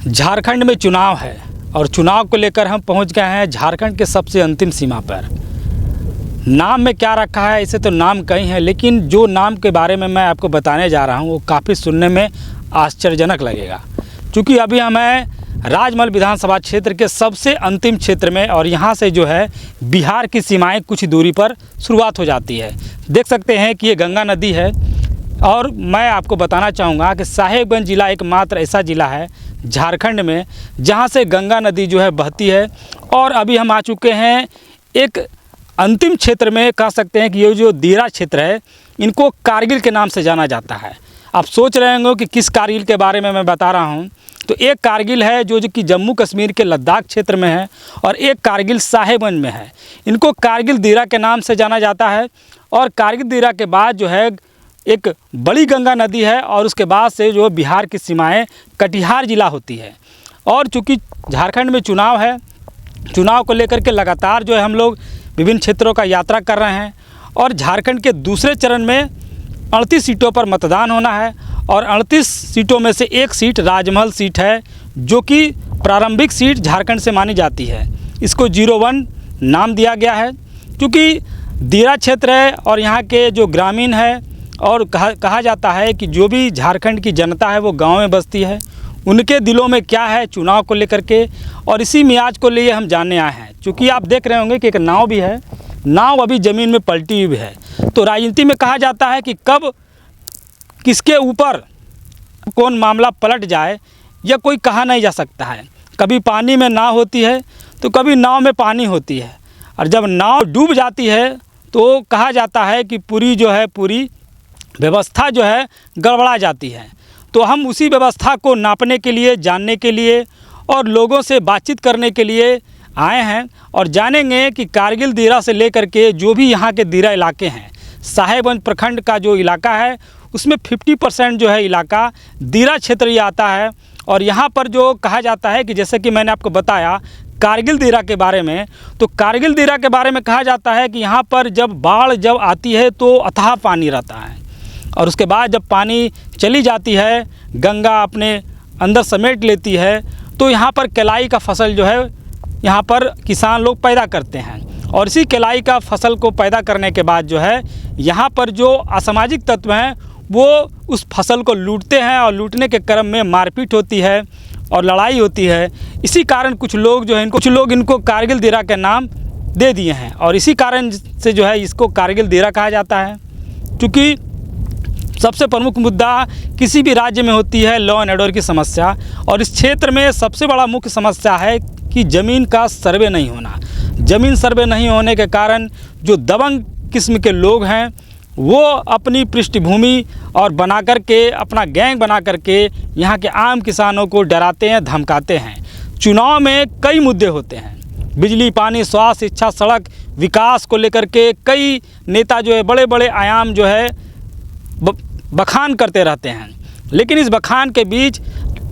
झारखंड में चुनाव है और चुनाव को लेकर हम पहुंच गए हैं झारखंड के सबसे अंतिम सीमा पर। नाम में क्या रखा है, इसे तो नाम कई हैं, लेकिन जो नाम के बारे में मैं आपको बताने जा रहा हूं वो काफ़ी सुनने में आश्चर्यजनक लगेगा। क्योंकि अभी हम हैं राजमहल विधानसभा क्षेत्र के सबसे अंतिम क्षेत्र में और यहाँ से जो है बिहार की सीमाएं कुछ दूरी पर शुरुआत हो जाती है। देख सकते हैं कि ये गंगा नदी है और मैं आपको बताना चाहूँगा कि साहेबगंज ज़िला एकमात्र ऐसा ज़िला है झारखंड में जहाँ से गंगा नदी जो है बहती है। और अभी हम आ चुके हैं एक अंतिम क्षेत्र में, कह सकते हैं कि ये जो दीरा क्षेत्र है इनको कारगिल के नाम से जाना जाता है। आप सोच रहे होंगे कि किस कारगिल के बारे में मैं बता रहा हूँ, तो एक कारगिल है जो कि जम्मू कश्मीर के लद्दाख क्षेत्र में है और एक कारगिल साहेबगंज में है। इनको कारगिल दीरा के नाम से जाना जाता है। और कारगिल दीरा के बाद जो है एक बड़ी गंगा नदी है और उसके बाद से जो बिहार की सीमाएं कटिहार ज़िला होती है। और चूँकि झारखंड में चुनाव है, चुनाव को लेकर के लगातार जो है हम लोग विभिन्न क्षेत्रों का यात्रा कर रहे हैं और झारखंड के दूसरे चरण में 38 सीटों पर मतदान होना है और 38 सीटों में से एक सीट राजमहल सीट है जो कि प्रारंभिक सीट झारखंड से मानी जाती है। इसको 01 नाम दिया गया है क्योंकि दीरा क्षेत्र है और यहाँ के जो ग्रामीण है और कहा जाता है कि जो भी झारखंड की जनता है वो गांव में बसती है, उनके दिलों में क्या है चुनाव को लेकर के, और इसी मियाज को लिए हम जानने आए हैं। क्योंकि आप देख रहे होंगे कि एक नाव भी है, नाव अभी ज़मीन में पलटी हुई है। तो राजनीति में कहा जाता है कि कब किसके ऊपर कौन मामला पलट जाए यह कोई कहा नहीं जा सकता है। कभी पानी में नाव होती है तो कभी नाव में पानी होती है, और जब नाव डूब जाती है तो कहा जाता है कि पूरी व्यवस्था जो है गड़बड़ा जाती है। तो हम उसी व्यवस्था को नापने के लिए, जानने के लिए और लोगों से बातचीत करने के लिए आए हैं और जानेंगे कि कारगिल दीरा से लेकर के जो भी यहाँ के दीरा इलाके हैं, साहेबगंज प्रखंड का जो इलाका है उसमें 50% जो है इलाका दीरा क्षेत्र ही आता है। और यहाँ पर जो कहा जाता है कि जैसे कि मैंने आपको बताया कारगिल दीरा के बारे में, तो कारगिल दीरा के बारे में कहा जाता है कि यहाँ पर जब बाढ़ आती है तो अथाह पानी रहता है और उसके बाद जब पानी चली जाती है, गंगा अपने अंदर समेट लेती है, तो यहाँ पर केलाई का फसल जो है यहाँ पर किसान लोग पैदा करते हैं। और इसी केलाई का फसल को पैदा करने के बाद जो है यहाँ पर जो असामाजिक तत्व हैं वो उस फसल को लूटते हैं और लूटने के क्रम में मारपीट होती है और लड़ाई होती है। इसी कारण कुछ लोग इनको कारगिल दीरा के नाम दे दिए हैं और इसी कारण से जो है इसको कारगिल दीरा कहा जाता है। क्योंकि सबसे प्रमुख मुद्दा किसी भी राज्य में होती है लॉ एंड ऑर्डर की समस्या, और इस क्षेत्र में सबसे बड़ा मुख्य समस्या है कि ज़मीन का सर्वे नहीं होना। ज़मीन सर्वे नहीं होने के कारण जो दबंग किस्म के लोग हैं वो अपनी पृष्ठभूमि और बना करके, अपना गैंग बना करके यहाँ के आम किसानों को डराते हैं, धमकाते हैं। चुनाव में कई मुद्दे होते हैं, बिजली, पानी, स्वास्थ्य, शिक्षा, सड़क, विकास को लेकर के कई नेता जो है बड़े बड़े आयाम जो है बखान करते रहते हैं। लेकिन इस बखान के बीच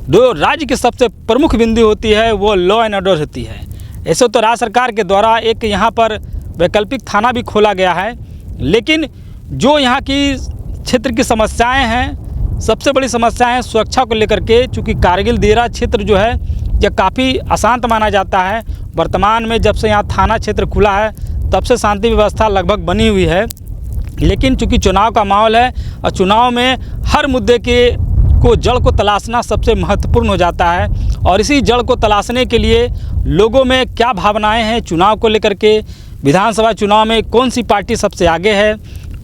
जो राज्य की सबसे प्रमुख बिंदु होती है वो लॉ एंड ऑर्डर होती है। ऐसे तो राज्य सरकार के द्वारा एक यहाँ पर वैकल्पिक थाना भी खोला गया है, लेकिन जो यहाँ की क्षेत्र की समस्याएं हैं, सबसे बड़ी समस्या है सुरक्षा को लेकर के। चूँकि कारगिल दीरा क्षेत्र जो है यह काफ़ी अशांत माना जाता है। वर्तमान में जब से यहाँ थाना क्षेत्र खुला है तब से शांति व्यवस्था लगभग बनी हुई है, लेकिन चूँकि चुनाव का माहौल है और चुनाव में हर मुद्दे को जड़ को तलाशना सबसे महत्वपूर्ण हो जाता है। और इसी जड़ को तलाशने के लिए लोगों में क्या भावनाएं हैं चुनाव को लेकर के, विधानसभा चुनाव में कौन सी पार्टी सबसे आगे है,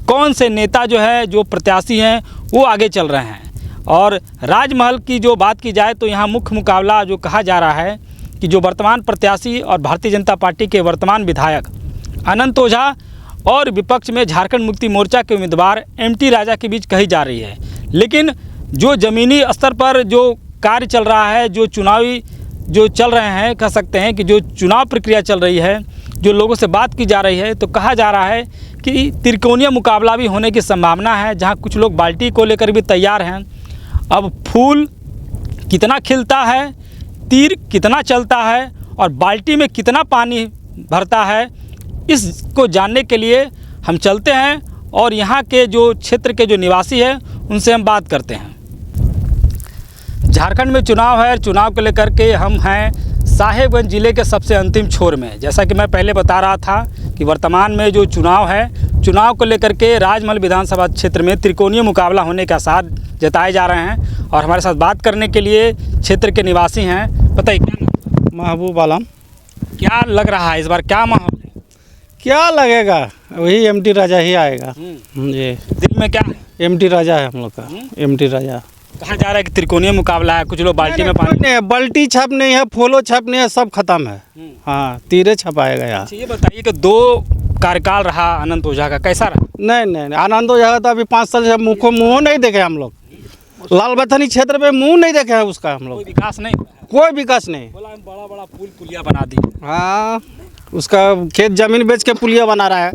कौन से नेता जो है जो प्रत्याशी हैं वो आगे चल रहे हैं। और राजमहल की जो बात की जाए तो यहाँ मुख्य मुकाबला जो कहा जा रहा है कि जो वर्तमान प्रत्याशी और भारतीय जनता पार्टी के वर्तमान विधायक अनंत ओझा और विपक्ष में झारखंड मुक्ति मोर्चा के उम्मीदवार MT राजा के बीच कही जा रही है। लेकिन जो ज़मीनी स्तर पर जो कार्य चल रहा है, जो चुनावी जो चल रहे हैं, कह सकते हैं कि जो चुनाव प्रक्रिया चल रही है, जो लोगों से बात की जा रही है, तो कहा जा रहा है कि त्रिकोणीय मुकाबला भी होने की संभावना है, जहां कुछ लोग बाल्टी को लेकर भी तैयार हैं। अब फूल कितना खिलता है, तीर कितना चलता है और बाल्टी में कितना पानी भरता है, इसको जानने के लिए हम चलते हैं और यहाँ के जो क्षेत्र के जो निवासी हैं उनसे हम बात करते हैं। झारखंड में चुनाव है। चुनाव को लेकर के हम हैं साहेबगंज ज़िले के सबसे अंतिम छोर में। जैसा कि मैं पहले बता रहा था कि वर्तमान में जो चुनाव है, चुनाव को लेकर के राजमहल विधानसभा क्षेत्र में त्रिकोणीय मुकाबला होने के आसार जताए जा रहे हैं। और हमारे साथ बात करने के लिए क्षेत्र के निवासी हैं। बताइए क्या नाम? महबूब आलम। क्या लग रहा है इस बार, क्या माहौल है? क्या लगेगा, वही एमटी राजा ही आएगा जी। दिल में क्या है? एमटी राजा है हम लोग का, एमटी राजा। कहा जा रहा है कि त्रिकोणीय मुकाबला है, कुछ लोग बाल्टी में पानी नहीं है, बल्टी छप नहीं है, फूलो छप नहीं है, सब खत्म है। हाँ, तीरे छपाएगा यहाँ। ये बताइए कि 2 कार्यकाल रहा अनंत ओझा का, कैसा रहा? नहीं, आनंद ओझा तो अभी 5 साल से मुँह नहीं देखे हम लोग। लाल बथानी क्षेत्र में मुँह नहीं देखे है उसका हम लोग। कोई विकास नहीं हुआ है? कोई विकास नहीं। बोला हम बड़ा बड़ा पुल पुलिया बना दी। हाँ, उसका खेत जमीन बेच के पुलिया बना रहा है।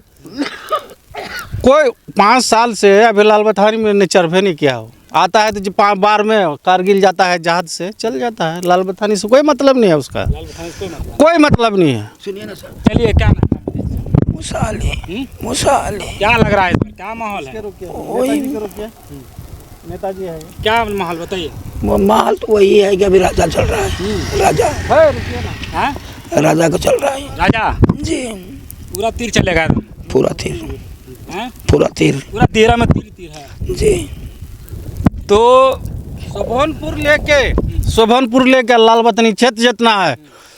कोई 5 साल से अभी लाल बथानी में ने चरफे नहीं किया हो। आता है तो 5 बार में कारगिल जाता है, जहाज से चल जाता है। लाल बथानी से कोई मतलब नहीं है उसका, लाल बथानी से कोई मतलब नहीं है। सुनिए ना सर। चलिए, क्या नाम है? मुसाली क्या लग रहा है इस बार, क्या माहौल है? नेताजी है। क्या माहौल बताइए? वो माहौल तो वही है कि अभी राजा चल रहा है। राजा हाँ? राजा का चल रहा है राजा जी। पूरा तीर चलेगा एकदम? पूरा तीर, हैं? पूरा तीर पूरा 13 में तीर है जी। तो शोभनपुर लेके लाल बथानी क्षेत्र जितना है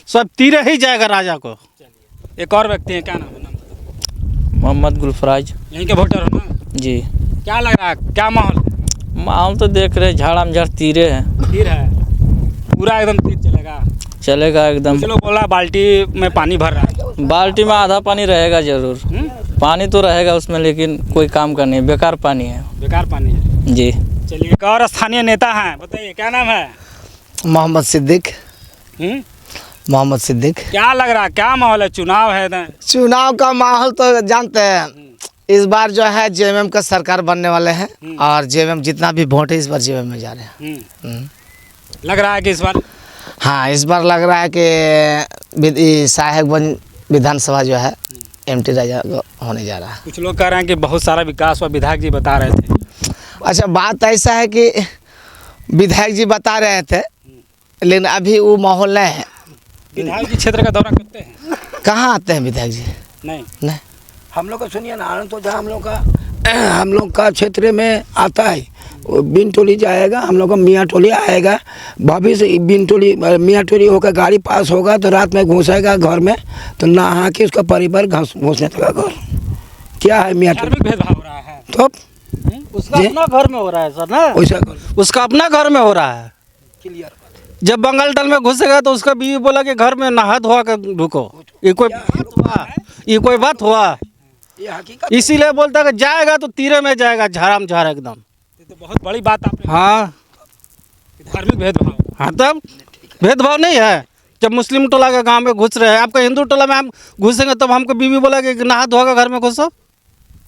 सब तीरे ही जाएगा राजा को। एक और व्यक्ति है, क्या नाम है? नाम बताओ। मोहम्मद गुलफराज यहीं के वोटर हो ना? जी। क्या लग रहा है, क्या माहौल है? माहौल तो देख रहे, झाड़म झाड़ तीरे हैं। तीर है, पूरा एकदम तीर चलेगा? चलेगा एकदम। कुछ लोग बोल रहा है बाल्टी में पानी भर रहा है। बाल्टी में आधा पानी रहेगा जरूर। पानी तो रहेगा उसमें, लेकिन कोई काम का नहीं, बेकार पानी है। बेकार पानी है जी। चलिए, एक और स्थानीय नेता हैं, बताइए क्या नाम है? मोहम्मद सिद्दीक। मोहम्मद सिद्दीक। क्या लग रहा है, क्या माहौल है? चुनाव है ना? चुनाव का माहौल तो जानते हैं, इस बार जो है जेएमएम का सरकार बनने वाले हैं और जेएमएम जितना भी वोट है इस बार जेएमएम में जा रहे हैं। लग रहा है कि इस बार? हाँ, इस बार लग रहा है कि साहेबगंज विधानसभा जो है एमटी राजा को होने जा रहा है। कुछ लोग कह रहे हैं कि बहुत सारा विकास हुआ, विधायक जी बता रहे थे। अच्छा, बात ऐसा है कि विधायक जी बता रहे थे, लेकिन अभी वो माहौल नहीं है। विधायक जी क्षेत्र का दौरा करते हैं? कहाँ आते हैं विधायक जी? नहीं। हम लोग का सुनिए ना, आनंद तो जहाँ हम लोग का क्षेत्र में आता है, वो बिन टोली जाएगा, हम लोग का मियाँ टोली आएगा। भविष्य बिन टोली मियाँ टोली होकर गाड़ी पास होगा तो रात में घुसेगा घर में, तो नहा के उसका परिवार घुसने लगा घर। क्या है मियाँ टोली? भेदभाव हो रहा है तो उसका अपना घर में हो रहा है सर ना, वैसा उसका अपना घर में हो रहा है। क्लियर। जब बंगाल टल में घुसेगा तो उसका बीवी बोला कि घर में नहा धोआ कर ढुको। ये कोई बात हुआ? ये हकीकत। इसीलिए बोलता है कि जाएगा तो तीरे में जाएगा, झाड़म झाड़ एकदम। ये तो बहुत बड़ी बात आपने। हाँ, धार्मिक भेदभाव। हाँ, तब भेदभाव नहीं है। जब मुस्लिम टोला के गांव में घुस रहे हैं, आपका हिंदू टोला में हम घुसेंगे तब हमको बीवी बोला कि नहा धोआ घर में घुसो,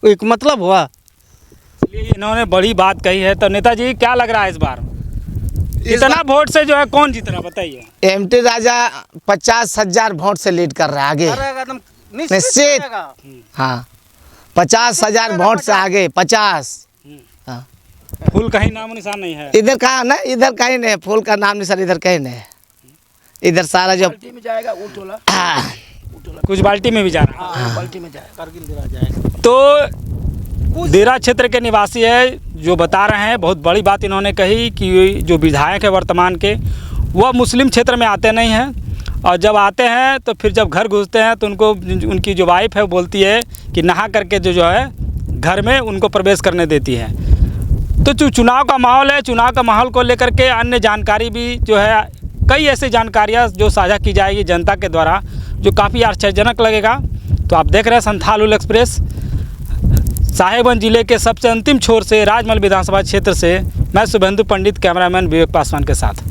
एक मतलब हुआ। चलिए, इन्होंने बड़ी बात कही है। तो नेताजी क्या लग रहा है इस बार, इतना वोट से जो है कौन जीत रहा, बताइए? एमटी राजा 50,000 वोट से लीड कर रहा है आगे, निश्चित। हाँ, 50,000 वोट से आगे, 50। हाँ, फूल कहीं नामो निशान नहीं है। इधर कहाँ ना, इधर कहीं नहीं, फूल का नाम निशान इधर कहीं नहीं है। इधर सारा जो बाल्टी में जाएगा वो टोला, कुछ बाल्टी में भी जा रहा है। बाल्टी में जाएगा। तो देरा क्षेत्र के निवासी है जो बता रहे हैं, बहुत बड़ी बात इन्होंने कही कि जो विधायक है वर्तमान के, वह मुस्लिम क्षेत्र में आते नहीं हैं, और जब आते हैं तो फिर जब घर घुसते हैं तो उनको, उनकी जो वाइफ है वो बोलती है कि नहा करके जो है घर में उनको प्रवेश करने देती है। तो जो चुनाव का माहौल है, चुनाव का माहौल को लेकर के अन्य जानकारी भी जो है, कई ऐसी जानकारियाँ जो साझा की जाएगी जनता के द्वारा, जो काफ़ी आश्चर्यजनक लगेगा। तो आप देख रहे हैं संथाल एक्सप्रेस, साहेबगंज जिले के सबसे अंतिम छोर से राजमहल विधानसभा क्षेत्र से मैं शुभेंदु पंडित, कैमरामैन विवेक पासवान के साथ।